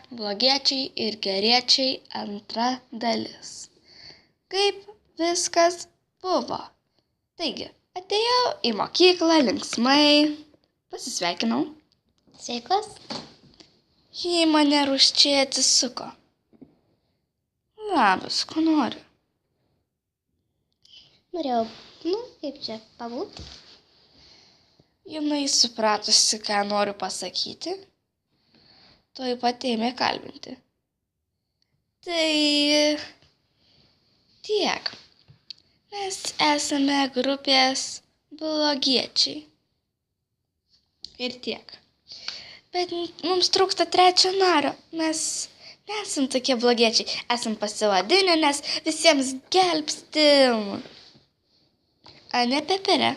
Blogiečiai ir geriečiai antra dalis. Kaip viskas buvo. Taigi, atėjau į mokyklą linksmai, pasisveikinau. Sveikas. Ji mane rūsčiai atsisuko. Labas, ko nori? Norėjau, kaip čia, pabūti. Jinai supratusi, ką noriu pasakyti, tuoj pat ėmė kalbinti. Tai tiek. Mes esame grupės blogiečiai. Ir tiek. Bet mums trūksta trečio nario. Mes nesam tokie blogiečiai. Esam pasivadinę, nes visiems gelbstim. A ne Pepere?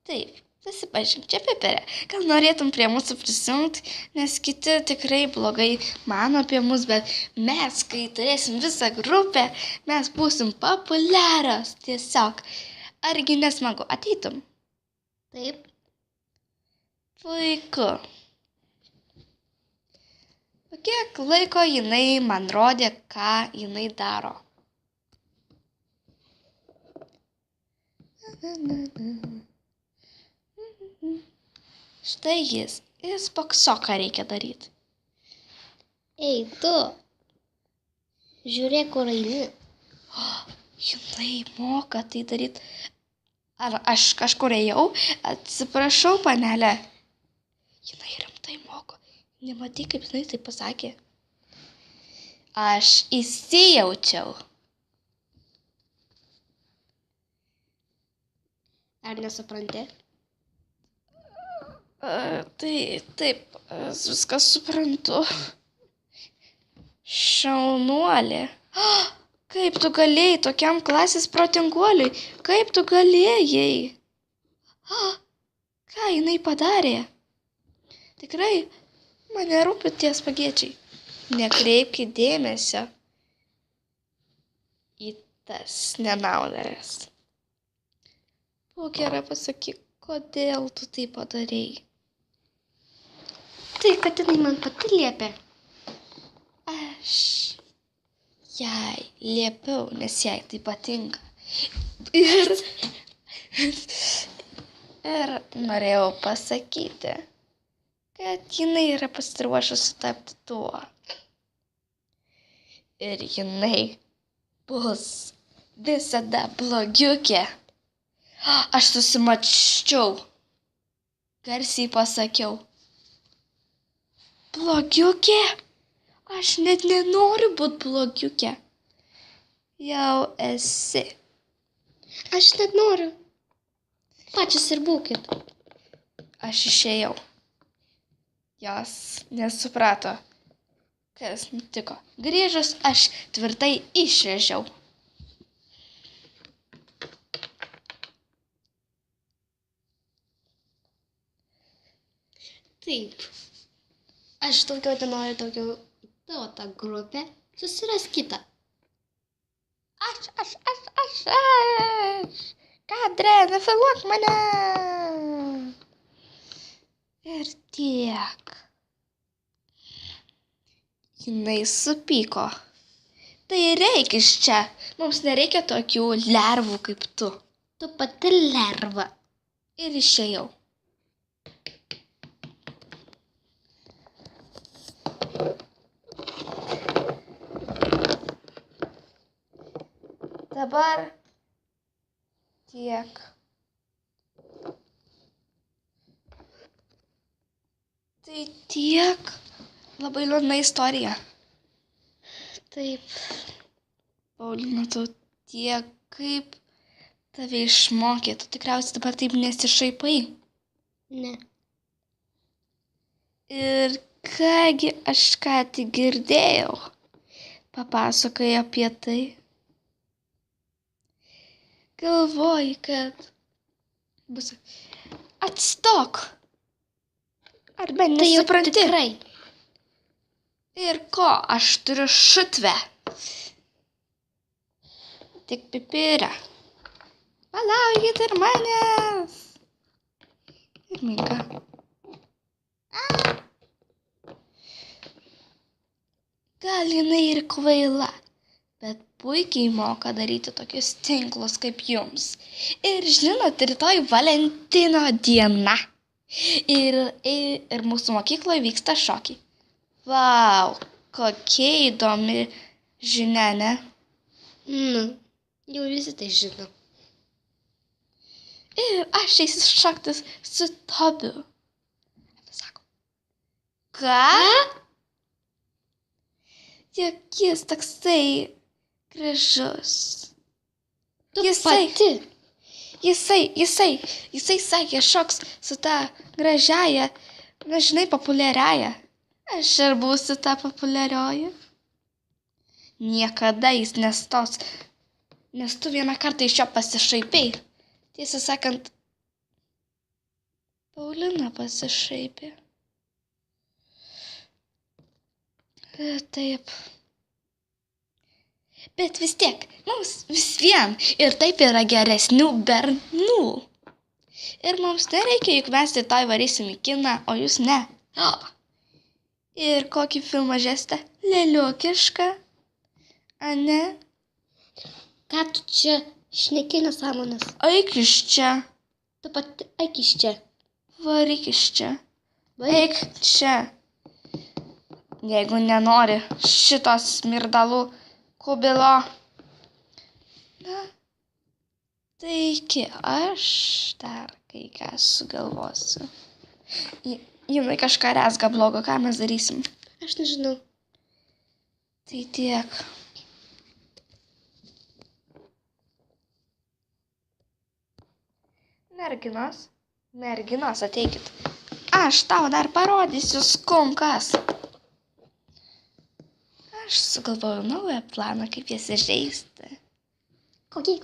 Taip. Pasipažink, čia Pepere. Gal norėtum prie mūsų prisijungti, nes kiti tikrai blogai mano apie mus, bet mes, kai turėsim visą grupę, mes būsim populiarios tiesiog. Argi nesmagu, ateitum? Taip. Puiku. Po kiek laiko jinai man rodė, ką jinai daro. Štai jis. Ir spoksoką reikia daryti. Ei, tu. Žiūrėk, kur eini. Jinai moka tai daryti. Ar aš kažkur ėjau? Atsiprašau, panelė. Jinai rimtai moko. Nematai, kaip jinai tai pasakė. Aš įsijaučiau. Ar nesupranti? Taip, viskas suprantu. Šaunuolė. Kaip tu galėjai tokiam klasės protinguoliui? Kaip tu galėjai? Ką jinai padarė? Tikrai, mane rūpi tie spagiečiai. Nekreipkit dėmesio į tas nenaudarės. Būk gera, pasakyk, kodėl tu tai padarei. Tai, kad jinai man pati liepė. Aš jai liepiau, nes jai tai patinka. Ir norėjau pasakyti, kad jinai yra pasiruošusi tapti tuo. Ir jinai bus visada blogiukė. Aš susimačiau. Garsiai pasakiau. Blogiukė? Aš net nenoriu būti blogiukė. Jau esi. Aš net noriu. Pačias ir būkit. Aš išėjau. Jos nesuprato, kas nutiko. Grįžus, aš tvirtai išrėžiau. Taip. Aš daugiau nenoriu daugiau tavo tą grupę. Susiras kitą. Aš. Kadre, nefilmuok mane. Ir tiek. Jinai supyko. Tai reik iš čia. Mums nereikia tokių lervų kaip tu. Tu pati lerva. Ir išėjau. Dabar tiek. Tai tiek. Labai liūdna istorija. Taip. Paulina, tu tiek kaip tave išmokė. Tu tikriausiai dabar taip nesišaipai. Ne. Ir kągi aš ką tik girdėjau. Papasakai apie tai. Galvoji, kad bus... Atstok! Ar bent nesupranti? Tai tikrai. Ir ko, aš turiu šutvę. Tik Pipirę. Palaukit ir manęs. Ir Minka. Gal jinai ir kvaila, bet puikiai moka daryti tokius tinklus kaip jums. Ir žinot, rytoj Valentino diena. Ir mūsų mokykloje vyksta šokiai. Vau, kokia įdomi žinia, ne? Nu, jau visi tai žino. Ir aš eisiu šoktis su Tobiu. Sako, ką? Juk jis toksai gražus. Tu pati. Jisai sakė, šoks su ta gražiaja, nežinai, populiariaja. Aš ir būsiu ta populiarioji. Niekada jis nestos, nes tu vieną kartą iš jo pasišaipiai. Tiesą sakant, Paulina pasišaipė. Taip. Bet vis tiek, mums vis vien ir taip yra geresnių bernų. Ir mums nereikia, juk mes rytoj varysim į kiną, o jūs ne. O. Ir kokį filmą žiūrėsite? Lėliukišką? A ne? Ką tu čia šneki nesąmonės? Eik iš čia. Tu pati eik iš čia. Varyk iš čia. Varyk. Eik čia. Jeigu nenori šitos smirdalų kubilo. Na, taigi aš dar kai ką sugalvosiu. Jinai kažką rezga blogo, ką mes darysim? Aš nežinau. Tai tiek. Merginos, ateikit. Aš tau dar parodysiu skunkas. Aš sugalvojau naują planą, kaip jas įžeisti. Kokį?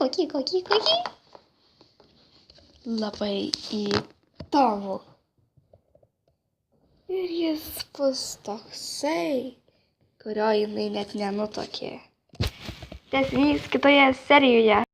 Labai įdomu. Ir jis bus toksai, kurio jinai net nenutokė. Tęsinys kitoje serijoje.